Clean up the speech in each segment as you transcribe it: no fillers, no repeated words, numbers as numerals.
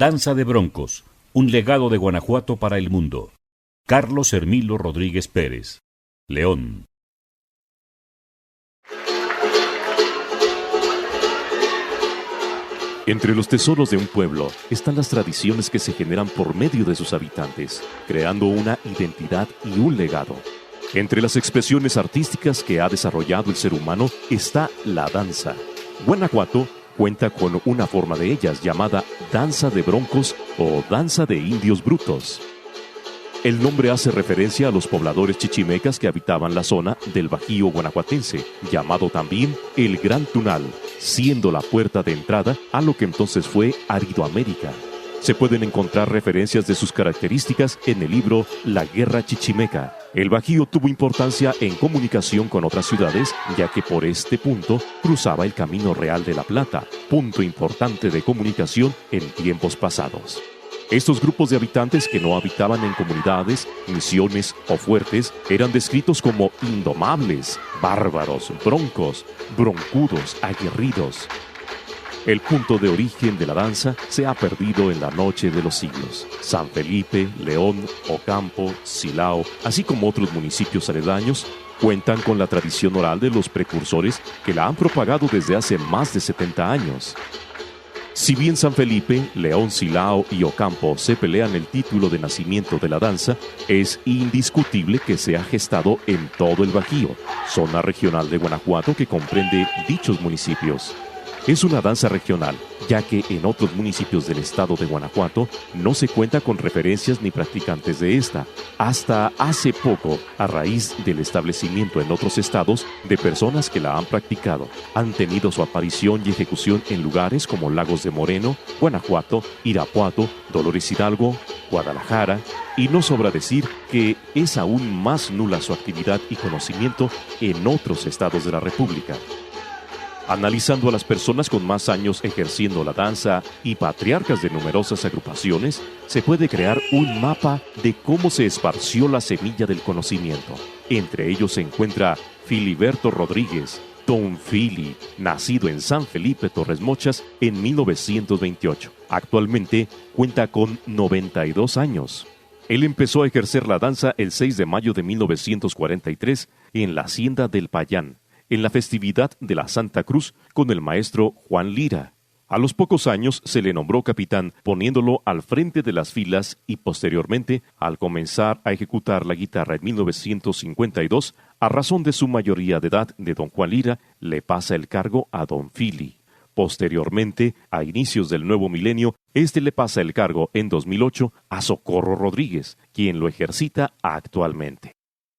Danza de Broncos, un legado de Guanajuato para el mundo. Carlos Hermilo Rodríguez Pérez, León. Entre los tesoros de un pueblo están las tradiciones que se generan por medio de sus habitantes, creando una identidad y un legado. Entre las expresiones artísticas que ha desarrollado el ser humano está la danza. Guanajuato cuenta con una forma de ellas llamada danza de broncos o danza de indios brutos. El nombre hace referencia a los pobladores chichimecas que habitaban la zona del Bajío guanajuatense, llamado también el Gran Tunal, siendo la puerta de entrada a lo que entonces fue Aridoamérica. Se pueden encontrar referencias de sus características en el libro La Guerra Chichimeca. El Bajío tuvo importancia en comunicación con otras ciudades, ya que por este punto cruzaba el Camino Real de la Plata, punto importante de comunicación en tiempos pasados. Estos grupos de habitantes que no habitaban en comunidades, misiones o fuertes eran descritos como indomables, bárbaros, broncos, broncudos, aguerridos. El punto de origen de la danza se ha perdido en la noche de los siglos. San Felipe, León, Ocampo, Silao, así como otros municipios aledaños, cuentan con la tradición oral de los precursores que la han propagado desde hace más de 70 años. Si bien San Felipe, León, Silao y Ocampo se pelean el título de nacimiento de la danza, es indiscutible que se ha gestado en todo el Bajío, zona regional de Guanajuato que comprende dichos municipios. Es una danza regional, ya que en otros municipios del estado de Guanajuato no se cuenta con referencias ni practicantes de esta. Hasta hace poco, a raíz del establecimiento en otros estados de personas que la han practicado, han tenido su aparición y ejecución en lugares como Lagos de Moreno, Guanajuato, Irapuato, Dolores Hidalgo, Guadalajara, y no sobra decir que es aún más nula su actividad y conocimiento en otros estados de la República. Analizando a las personas con más años ejerciendo la danza y patriarcas de numerosas agrupaciones, se puede crear un mapa de cómo se esparció la semilla del conocimiento. Entre ellos se encuentra Filiberto Rodríguez, Don Fili, nacido en San Felipe Torres Mochas en 1928. Actualmente cuenta con 92 años. Él empezó a ejercer la danza el 6 de mayo de 1943 en la Hacienda del Payán, en la festividad de la Santa Cruz con el maestro Juan Lira. A los pocos años se le nombró capitán, poniéndolo al frente de las filas y posteriormente, al comenzar a ejecutar la guitarra en 1952, a razón de su mayoría de edad de don Juan Lira, le pasa el cargo a don Fili. Posteriormente, a inicios del nuevo milenio, le pasa el cargo en 2008 a Socorro Rodríguez, quien lo ejercita actualmente.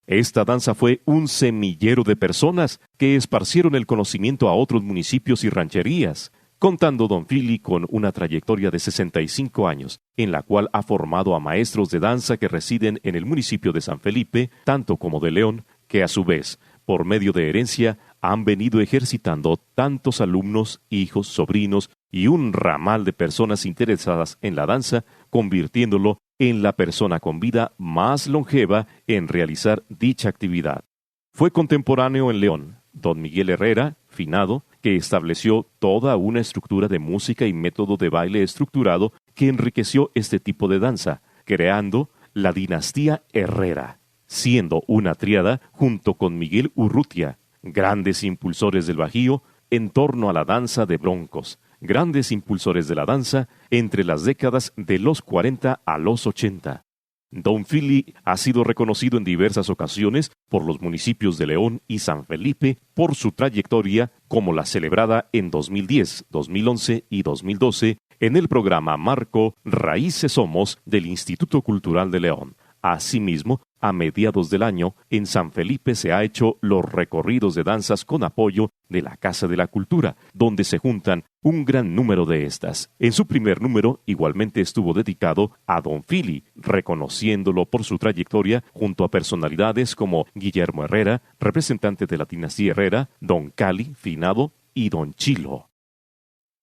Esta danza fue un semillero de personas que esparcieron el conocimiento a otros municipios y rancherías, contando don Fili con una trayectoria de 65 años, en la cual ha formado a maestros de danza que residen en el municipio de San Felipe, tanto como de León, que a su vez, por medio de herencia, han venido ejercitando tantos alumnos, hijos, sobrinos y un ramal de personas interesadas en la danza, convirtiéndolo en la persona con vida más longeva en realizar dicha actividad. Fue contemporáneo en León, don Miguel Herrera, finado, que estableció toda una estructura de música y método de baile estructurado que enriqueció este tipo de danza, creando la dinastía Herrera, siendo una tríada junto con Miguel Urrutia, grandes impulsores del Bajío en torno a la danza de broncos, grandes impulsores de la danza entre las décadas de los 40 a los 80. Don Fili ha sido reconocido en diversas ocasiones por los municipios de León y San Felipe por su trayectoria, como la celebrada en 2010, 2011 y 2012 en el programa marco Raíces Somos del Instituto Cultural de León. Asimismo, a mediados del año, en San Felipe se ha hecho los recorridos de danzas con apoyo de la Casa de la Cultura, donde se juntan un gran número de estas. En su primer número, igualmente estuvo dedicado a don Fili, reconociéndolo por su trayectoria junto a personalidades como Guillermo Herrera, representante de la dinastía Herrera, don Cali, finado, y don Chilo.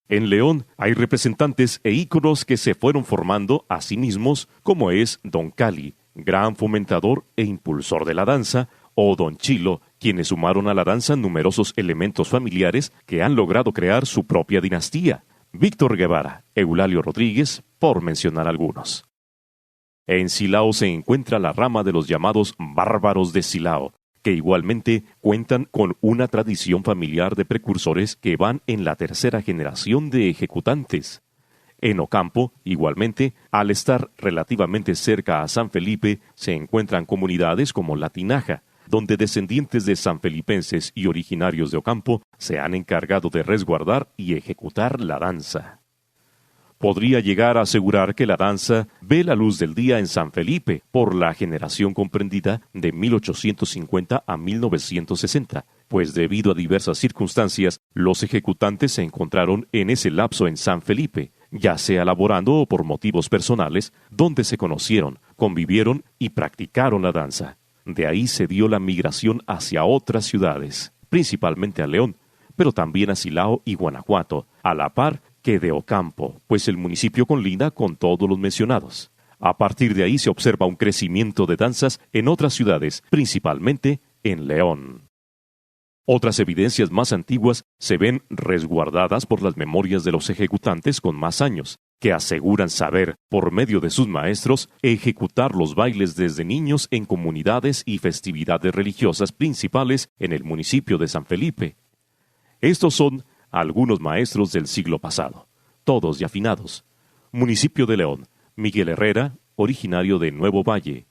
En León hay representantes e íconos que se fueron formando a sí mismos, como es don Cali, gran fomentador e impulsor de la danza, o don Chilo, quienes sumaron a la danza numerosos elementos familiares que han logrado crear su propia dinastía. Víctor Guevara, Eulalio Rodríguez, por mencionar algunos. En Silao se encuentra la rama de los llamados bárbaros de Silao, que igualmente cuentan con una tradición familiar de precursores que van en la tercera generación de ejecutantes. En Ocampo, igualmente, al estar relativamente cerca a San Felipe, se encuentran comunidades como La Tinaja, donde descendientes de sanfelipenses y originarios de Ocampo se han encargado de resguardar y ejecutar la danza. Podría llegar a asegurar que la danza ve la luz del día en San Felipe por la generación comprendida de 1850 a 1960, pues debido a diversas circunstancias, los ejecutantes se encontraron en ese lapso en San Felipe, ya sea laborando o por motivos personales, donde se conocieron, convivieron y practicaron la danza. De ahí se dio la migración hacia otras ciudades, principalmente a León, pero también a Silao y Guanajuato, a la par que de Ocampo, pues el municipio conlinda con todos los mencionados. A partir de ahí se observa un crecimiento de danzas en otras ciudades, principalmente en León. Otras evidencias más antiguas se ven resguardadas por las memorias de los ejecutantes con más años, que aseguran saber, por medio de sus maestros, ejecutar los bailes desde niños en comunidades y festividades religiosas principales en el municipio de San Felipe. Estos son algunos maestros del siglo pasado, todos ya afinados. Municipio de León: Miguel Herrera, originario de Nuevo Valle;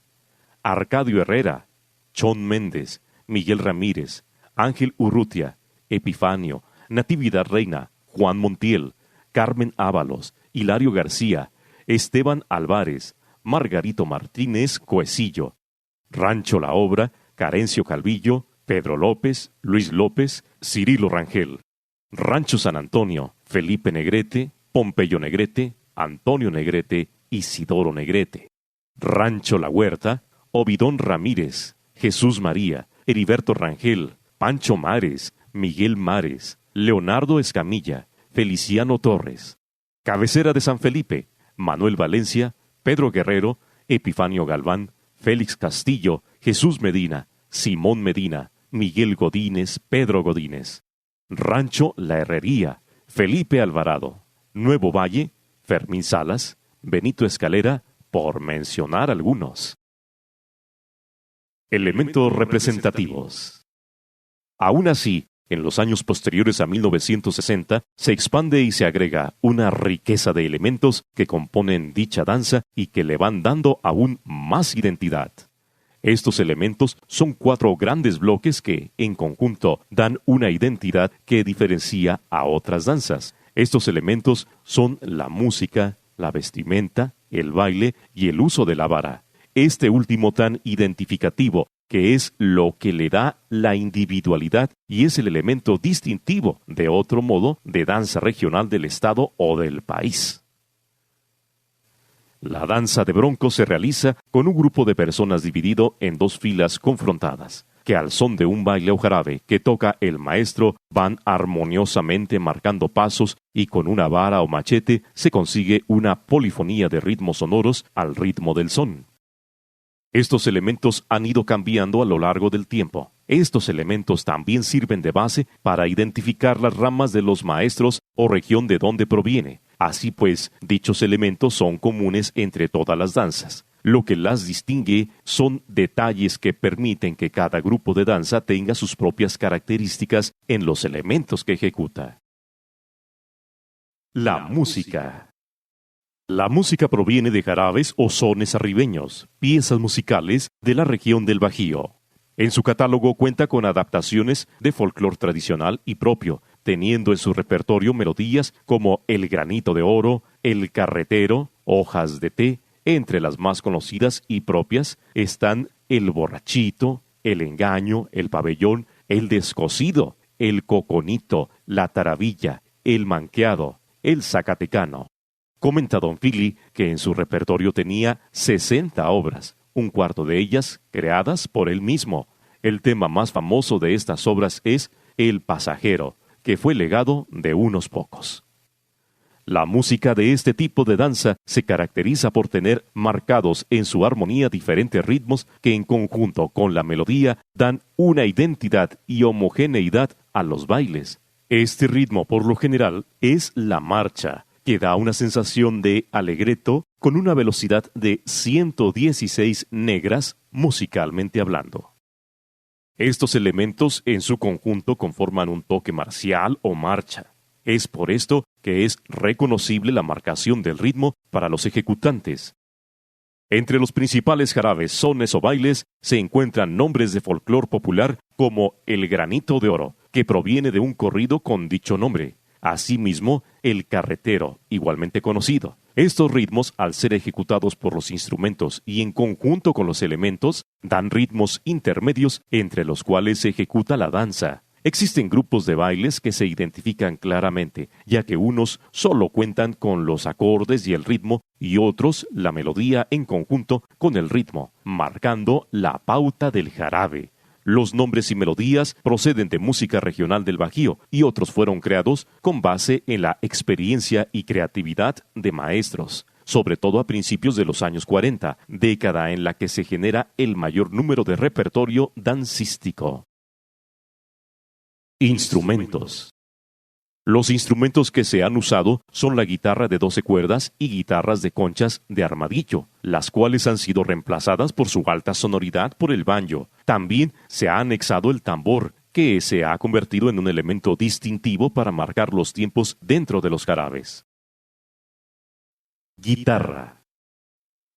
Arcadio Herrera, Chon Méndez, Miguel Ramírez, Ángel Urrutia, Epifanio, Natividad Reina, Juan Montiel, Carmen Ábalos, Hilario García, Esteban Álvarez, Margarito Martínez Coecillo; Rancho La Obra, Carencio Calvillo, Pedro López, Luis López, Cirilo Rangel; Rancho San Antonio, Felipe Negrete, Pompeyo Negrete, Antonio Negrete, Isidoro Negrete; Rancho La Huerta, Ovidón Ramírez, Jesús María, Heriberto Rangel, Pancho Mares, Miguel Mares, Leonardo Escamilla, Feliciano Torres; Cabecera de San Felipe, Manuel Valencia, Pedro Guerrero, Epifanio Galván, Félix Castillo, Jesús Medina, Simón Medina, Miguel Godínez, Pedro Godínez; Rancho La Herrería, Felipe Alvarado; Nuevo Valle, Fermín Salas, Benito Escalera, por mencionar algunos. Elementos representativos. Aún así, en los años posteriores a 1960, se expande y se agrega una riqueza de elementos que componen dicha danza y que le van dando aún más identidad. Estos elementos son 4 grandes bloques que, en conjunto, dan una identidad que diferencia a otras danzas. Estos elementos son la música, la vestimenta, el baile y el uso de la vara. Este último tan identificativo, que es lo que le da la individualidad y es el elemento distintivo, de otro modo, de danza regional del estado o del país. La danza de bronco se realiza con un grupo de personas dividido en 2 filas confrontadas, que al son de un baile o jarabe que toca el maestro van armoniosamente marcando pasos y con una vara o machete se consigue una polifonía de ritmos sonoros al ritmo del son. Estos elementos han ido cambiando a lo largo del tiempo. Estos elementos también sirven de base para identificar las ramas de los maestros o región de donde proviene. Así pues, dichos elementos son comunes entre todas las danzas. Lo que las distingue son detalles que permiten que cada grupo de danza tenga sus propias características en los elementos que ejecuta. La música. La música proviene de jarabes o sones arribeños, piezas musicales de la región del Bajío. En su catálogo cuenta con adaptaciones de folclore tradicional y propio, teniendo en su repertorio melodías como El Granito de Oro, El Carretero, Hojas de Té. Entre las más conocidas y propias están El Borrachito, El Engaño, El Pabellón, El Descosido, El Coconito, La Taravilla, El Manqueado, El Zacatecano. Comenta Don Fili que en su repertorio tenía 60 obras, un cuarto de ellas creadas por él mismo. El tema más famoso de estas obras es El Pasajero, que fue legado de unos pocos. La música de este tipo de danza se caracteriza por tener marcados en su armonía diferentes ritmos que en conjunto con la melodía dan una identidad y homogeneidad a los bailes. Este ritmo por lo general es la marcha, que que da una sensación de alegreto con una velocidad de 116 negras musicalmente hablando. Estos elementos en su conjunto conforman un toque marcial o marcha. Es por esto que es reconocible la marcación del ritmo para los ejecutantes. Entre los principales jarabes, sones o bailes se encuentran nombres de folclor popular como el granito de oro, que proviene de un corrido con dicho nombre. Asimismo, el carretero, igualmente conocido. Estos ritmos, al ser ejecutados por los instrumentos y en conjunto con los elementos, dan ritmos intermedios entre los cuales se ejecuta la danza. Existen grupos de bailes que se identifican claramente, ya que unos solo cuentan con los acordes y el ritmo, y otros la melodía en conjunto con el ritmo, marcando la pauta del jarabe. Los nombres y melodías proceden de música regional del Bajío, y otros fueron creados con base en la experiencia y creatividad de maestros, sobre todo a principios de los años 40, década en la que se genera el mayor número de repertorio dancístico. Instrumentos. Los instrumentos que se han usado son la guitarra de 12 cuerdas y guitarras de conchas de armadillo, las cuales han sido reemplazadas por su alta sonoridad por el banjo. También se ha anexado el tambor, que se ha convertido en un elemento distintivo para marcar los tiempos dentro de los jarabes. Guitarra.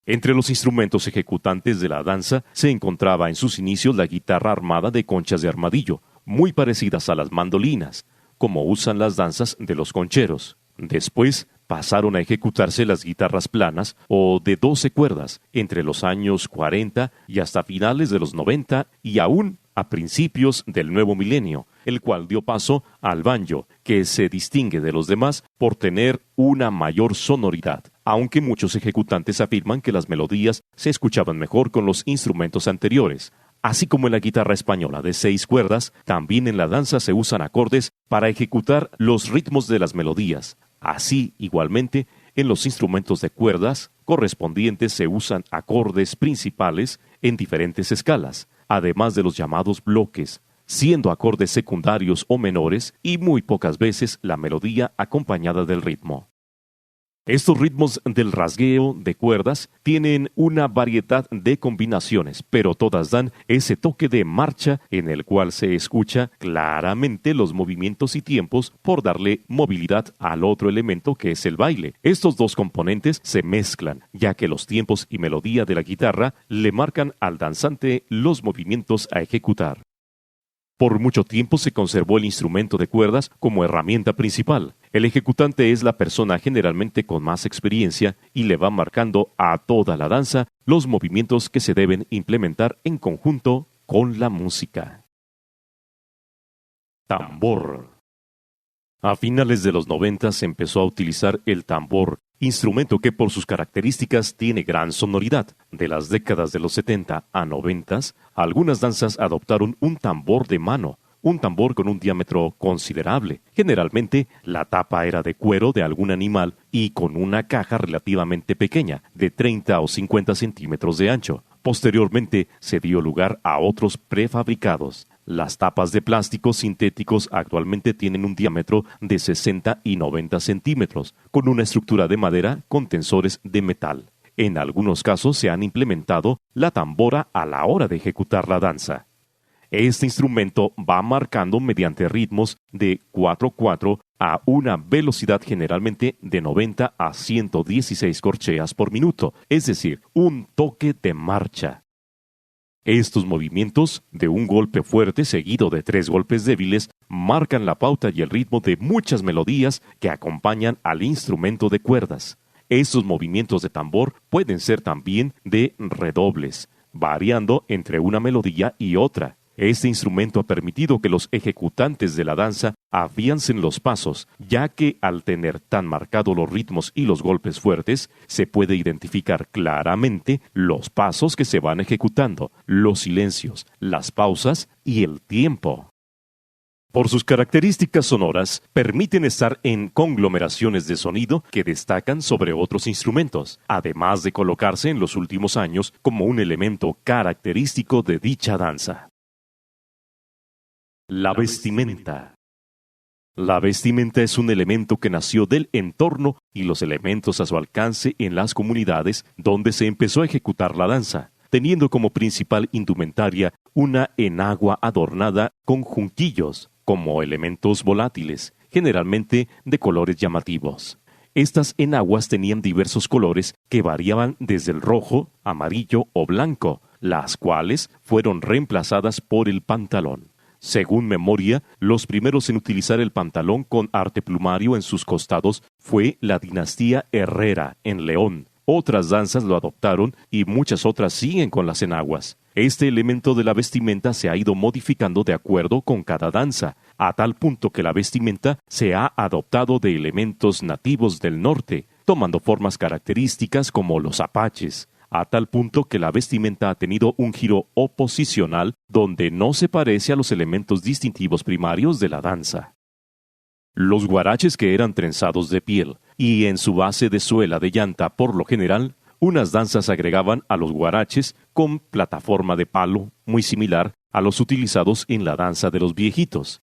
Entre los instrumentos ejecutantes de la danza se encontraba en sus inicios la guitarra armada de conchas de armadillo, muy parecidas a las mandolinas, como usan las danzas de los concheros. Después pasaron a ejecutarse las guitarras planas o de 12 cuerdas entre los años 40 y hasta finales de los 90 y aún a principios del nuevo milenio, el cual dio paso al banjo, que se distingue de los demás por tener una mayor sonoridad, aunque muchos ejecutantes afirman que las melodías se escuchaban mejor con los instrumentos anteriores. Así como en la guitarra española de 6 cuerdas, también en la danza se usan acordes para ejecutar los ritmos de las melodías. Así, igualmente, en los instrumentos de cuerdas correspondientes se usan acordes principales en diferentes escalas, además de los llamados bloques, siendo acordes secundarios o menores y muy pocas veces la melodía acompañada del ritmo. Estos ritmos del rasgueo de cuerdas tienen una variedad de combinaciones, pero todas dan ese toque de marcha en el cual se escucha claramente los movimientos y tiempos por darle movilidad al otro elemento que es el baile. Estos dos componentes se mezclan, ya que los tiempos y melodía de la guitarra le marcan al danzante los movimientos a ejecutar. Por mucho tiempo se conservó el instrumento de cuerdas como herramienta principal. El ejecutante es la persona generalmente con más experiencia y le va marcando a toda la danza los movimientos que se deben implementar en conjunto con la música. Tambor. A finales de los 90 se empezó a utilizar el tambor, instrumento que por sus características tiene gran sonoridad. De las décadas de los 70 a 90, algunas danzas adoptaron un tambor de mano, un tambor con un diámetro considerable. Generalmente, la tapa era de cuero de algún animal y con una caja relativamente pequeña, de 30 o 50 centímetros de ancho. Posteriormente, se dio lugar a otros prefabricados. Las tapas de plásticos sintéticos actualmente tienen un diámetro de 60 y 90 centímetros, con una estructura de madera con tensores de metal. En algunos casos se han implementado la tambora a la hora de ejecutar la danza. Este instrumento va marcando mediante ritmos de 4/4 a una velocidad generalmente de 90 a 116 corcheas por minuto, es decir, un toque de marcha. Estos movimientos, de un golpe fuerte seguido de 3 golpes débiles, marcan la pauta y el ritmo de muchas melodías que acompañan al instrumento de cuerdas. Estos movimientos de tambor pueden ser también de redobles, variando entre una melodía y otra. Este instrumento ha permitido que los ejecutantes de la danza afiancen los pasos, ya que al tener tan marcados los ritmos y los golpes fuertes, se puede identificar claramente los pasos que se van ejecutando, los silencios, las pausas y el tiempo. Por sus características sonoras, permiten estar en conglomeraciones de sonido que destacan sobre otros instrumentos, además de colocarse en los últimos años como un elemento característico de dicha danza. La vestimenta. La vestimenta es un elemento que nació del entorno y los elementos a su alcance en las comunidades donde se empezó a ejecutar la danza, teniendo como principal indumentaria una enagua adornada con junquillos como elementos volátiles, generalmente de colores llamativos. Estas enaguas tenían diversos colores que variaban desde el rojo, amarillo o blanco, las cuales fueron reemplazadas por el pantalón. Según memoria, los primeros en utilizar el pantalón con arte plumario en sus costados fue la dinastía Herrera en León. Otras danzas lo adoptaron y muchas otras siguen con las enaguas. Este elemento de la vestimenta se ha ido modificando de acuerdo con cada danza, a tal punto que la vestimenta se ha adoptado de elementos nativos del norte, tomando formas características como los apaches, a tal punto que la vestimenta ha tenido un giro oposicional donde no se parece a los elementos distintivos primarios de la danza. Los guaraches, que eran trenzados de piel y en su base de suela de llanta por lo general, unas danzas agregaban a los guaraches con plataforma de palo muy similar a los utilizados en la danza de los viejitos.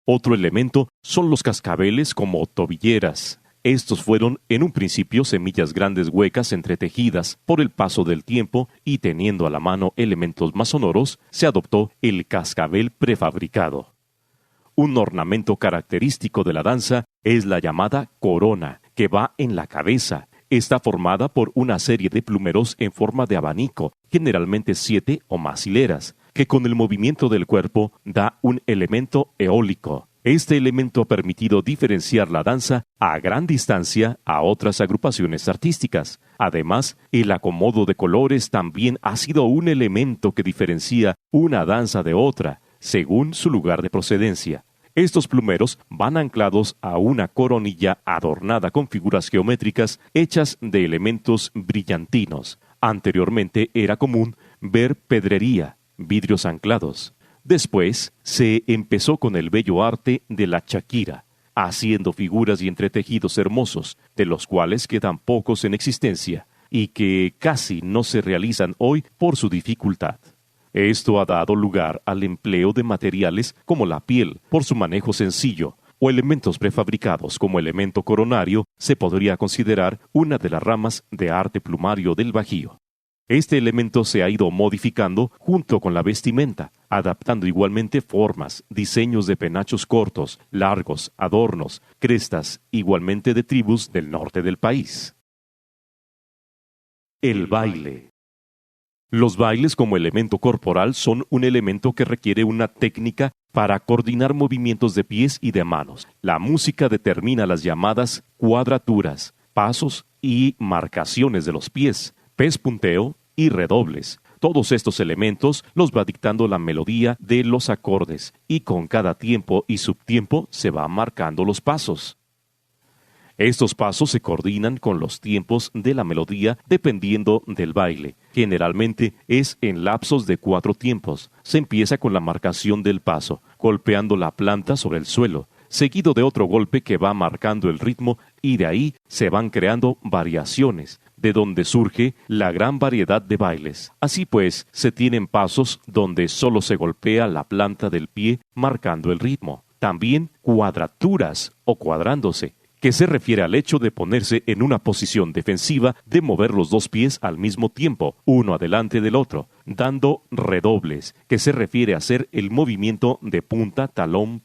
Otro elemento son los cascabeles como tobilleras. Estos fueron en un principio semillas grandes huecas entretejidas por el paso del tiempo y teniendo a la mano elementos más sonoros, se adoptó el cascabel prefabricado. Un ornamento característico de la danza es la llamada corona, que va en la cabeza. Está formada por una serie de plumeros en forma de abanico, generalmente 7 o más hileras, que con el movimiento del cuerpo da un elemento eólico. Este elemento ha permitido diferenciar la danza a gran distancia a otras agrupaciones artísticas. Además, el acomodo de colores también ha sido un elemento que diferencia una danza de otra, según su lugar de procedencia. Estos plumeros van anclados a una coronilla adornada con figuras geométricas hechas de elementos brillantinos. Anteriormente era común ver pedrería, vidrios anclados. Después se empezó con el bello arte de la chaquira, haciendo figuras y entretejidos hermosos, de los cuales quedan pocos en existencia y que casi no se realizan hoy por su dificultad. Esto ha dado lugar al empleo de materiales como la piel, por su manejo sencillo, o elementos prefabricados como elemento coronario, se podría considerar una de las ramas de arte plumario del Bajío. Este elemento se ha ido modificando junto con la vestimenta, adaptando igualmente formas, diseños de penachos cortos, largos, adornos, crestas, igualmente de tribus del norte del país. El baile. Los bailes como elemento corporal son un elemento que requiere una técnica para coordinar movimientos de pies y de manos. La música determina las llamadas cuadraturas, pasos y marcaciones de los pies, pespunteo y redobles. Todos estos elementos los va dictando la melodía de los acordes y con cada tiempo y subtiempo se van marcando los pasos. Estos pasos se coordinan con los tiempos de la melodía dependiendo del baile. Generalmente es en lapsos de 4 tiempos. Se empieza con la marcación del paso, golpeando la planta sobre el suelo, seguido de otro golpe que va marcando el ritmo y de ahí se van creando variaciones, de donde surge la gran variedad de bailes. Así pues, se tienen pasos donde solo se golpea la planta del pie marcando el ritmo. También cuadraturas o cuadrándose, que se refiere al hecho de ponerse en una posición defensiva de mover los dos pies al mismo tiempo, uno adelante del otro, dando redobles, que se refiere a hacer el movimiento de punta, talón,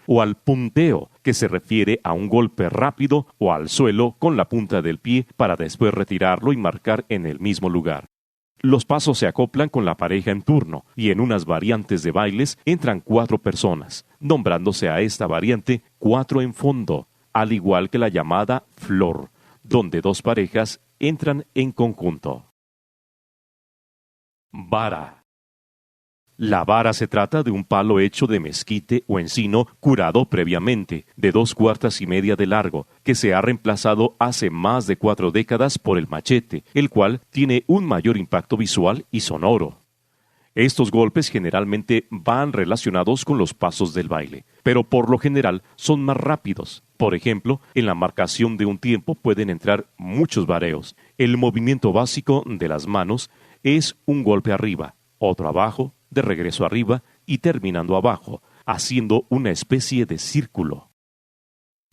o al punteo, que se refiere a un golpe rápido o al suelo con la punta del pie para después retirarlo y marcar en el mismo lugar. Los pasos se acoplan con la pareja en turno y en unas variantes de bailes entran 4 personas, nombrándose a esta variante 4 en fondo, al igual que la llamada flor, donde 2 parejas entran en conjunto. Vara. La vara se trata de un palo hecho de mezquite o encino curado previamente, de 2 cuartas y media de largo, que se ha reemplazado hace más de 4 décadas por el machete, el cual tiene un mayor impacto visual y sonoro. Estos golpes generalmente van relacionados con los pasos del baile, pero por lo general son más rápidos. Por ejemplo, en la marcación de un tiempo pueden entrar muchos vareos. El movimiento básico de las manos es un golpe arriba, otro abajo, de regreso arriba y terminando abajo, haciendo una especie de círculo.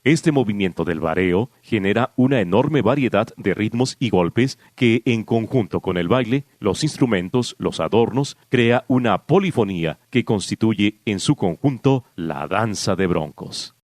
Este movimiento del vareo genera una enorme variedad de ritmos y golpes que, en conjunto con el baile, los instrumentos, los adornos, crea una polifonía que constituye en su conjunto la danza de broncos.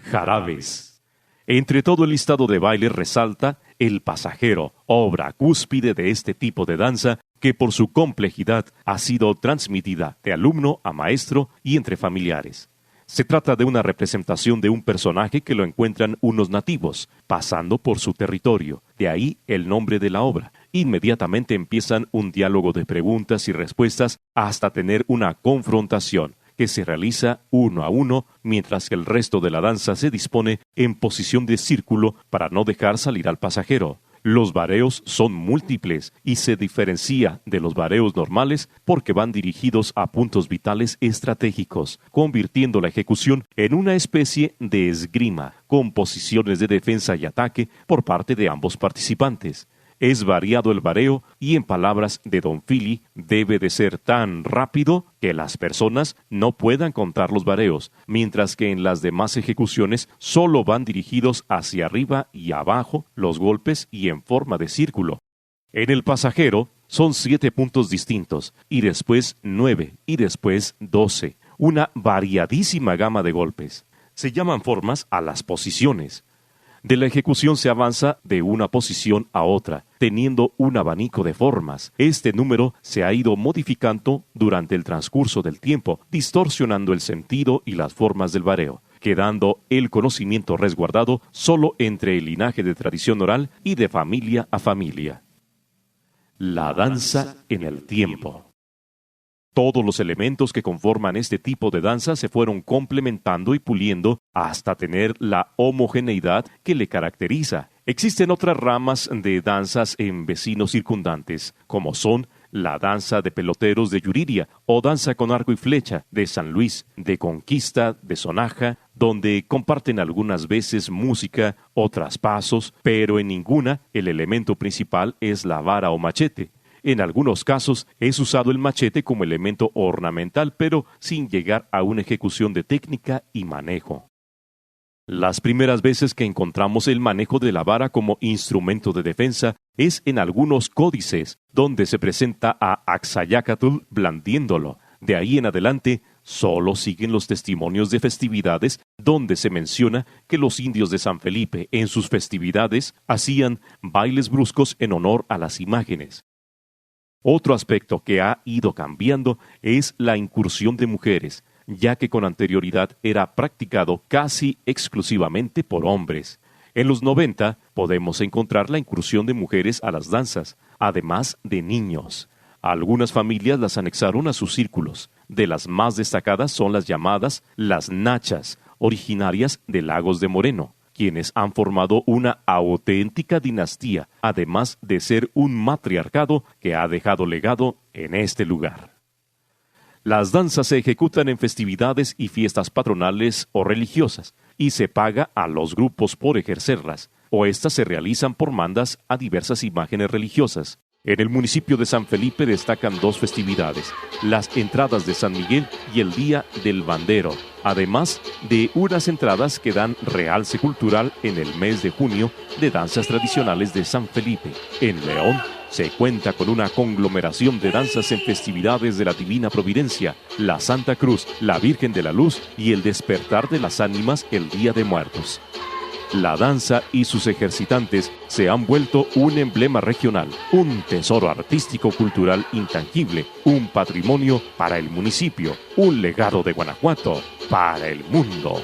Jarabes. Entre todo el listado de bailes resalta El Pasajero, obra cúspide de este tipo de danza que por su complejidad ha sido transmitida de alumno a maestro y entre familiares. Se trata de una representación de un personaje que lo encuentran unos nativos, pasando por su territorio, de ahí el nombre de la obra. Inmediatamente empiezan un diálogo de preguntas y respuestas hasta tener una confrontación, que se realiza uno a uno, mientras que el resto de la danza se dispone en posición de círculo para no dejar salir al pasajero. Los vareos son múltiples y se diferencia de los vareos normales porque van dirigidos a puntos vitales estratégicos, convirtiendo la ejecución en una especie de esgrima, con posiciones de defensa y ataque por parte de ambos participantes. Es variado el vareo y, en palabras de Don Fili, debe de ser tan rápido que las personas no puedan contar los vareos, mientras que en las demás ejecuciones solo van dirigidos hacia arriba y abajo los golpes y en forma de círculo. En El Pasajero son 7 puntos distintos, y después 9, y después 12, una variadísima gama de golpes. Se llaman formas a las posiciones. De la ejecución se avanza de una posición a otra, teniendo un abanico de formas. Este número se ha ido modificando durante el transcurso del tiempo, distorsionando el sentido y las formas del vareo, quedando el conocimiento resguardado solo entre el linaje de tradición oral y de familia a familia. La danza en el tiempo. Todos los elementos que conforman este tipo de danza se fueron complementando y puliendo hasta tener la homogeneidad que le caracteriza. Existen otras ramas de danzas en vecinos circundantes, como son la danza de peloteros de Yuriria o danza con arco y flecha de San Luis, de Conquista, de Sonaja, donde comparten algunas veces música, otras pasos, pero en ninguna el elemento principal es la vara o machete. En algunos casos es usado el machete como elemento ornamental, pero sin llegar a una ejecución de técnica y manejo. Las primeras veces que encontramos el manejo de la vara como instrumento de defensa es en algunos códices, donde se presenta a Axayácatl blandiéndolo. De ahí en adelante, solo siguen los testimonios de festividades, donde se menciona que los indios de San Felipe en sus festividades hacían bailes bruscos en honor a las imágenes. Otro aspecto que ha ido cambiando es la incursión de mujeres, ya que con anterioridad era practicado casi exclusivamente por hombres. En los 90 podemos encontrar la incursión de mujeres a las danzas, además de niños. Algunas familias las anexaron a sus círculos. De las más destacadas son las llamadas las nachas, originarias de Lagos de Moreno, quienes han formado una auténtica dinastía, además de ser un matriarcado que ha dejado legado en este lugar. Las danzas se ejecutan en festividades y fiestas patronales o religiosas, y se paga a los grupos por ejercerlas, o estas se realizan por mandas a diversas imágenes religiosas. En el municipio de San Felipe destacan 2 festividades, las entradas de San Miguel y el Día del Bandero, además de unas entradas que dan realce cultural en el mes de junio de danzas tradicionales de San Felipe. En León se cuenta con una conglomeración de danzas en festividades de la Divina Providencia, la Santa Cruz, la Virgen de la Luz y el Despertar de las Ánimas el Día de Muertos. La danza y sus ejercitantes se han vuelto un emblema regional, un tesoro artístico-cultural intangible, un patrimonio para el municipio, un legado de Guanajuato para el mundo.